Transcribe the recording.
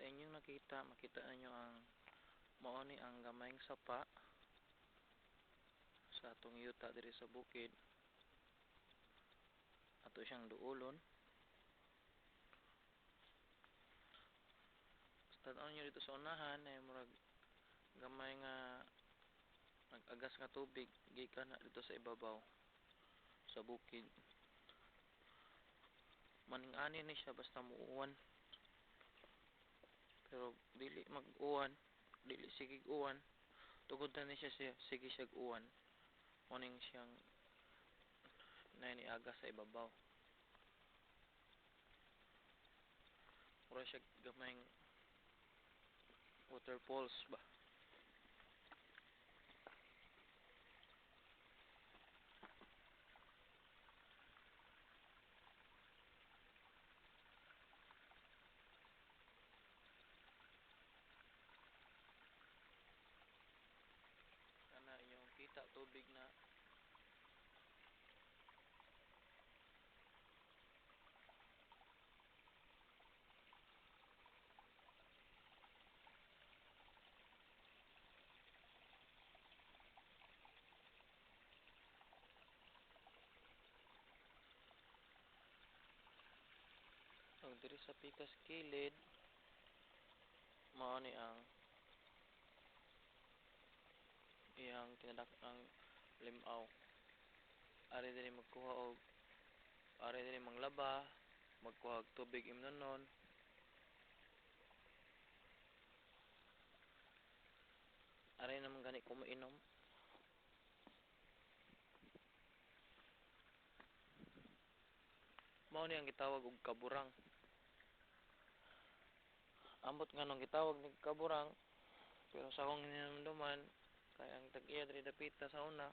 inyong makita ninyo ang mao ni ang gamayng sapa sa atong yuta diri sa bukid. Ato siyang duolon. Tan-aw nyo dito sa unahan ay murag gamay nga nag-agas nga tubig gikan na dito sa ibabaw sa bukid. Maning-ani ni siya basta muuwan. Pero dili mag-uwan, dili sige uwan. Tugod na ni siya sige siya uwan. Muning siyang nainiaga sa ibabaw. Mura siya gamayng waterfalls ba. Kana inyong kita tubig na ang diri sa pikas kilid mao ni ang iyang tinadak-ang limaw. Ari diri magkuha og ari diri manglaba, magkuha og tubig imnonon. Ari naman gani ko mainom. Mao ni ang gitawag og kaburang. Ambot nga nung gitawag ni kaburang, pero sa akong hinumduman kay ang tag-iya diri dapita sa una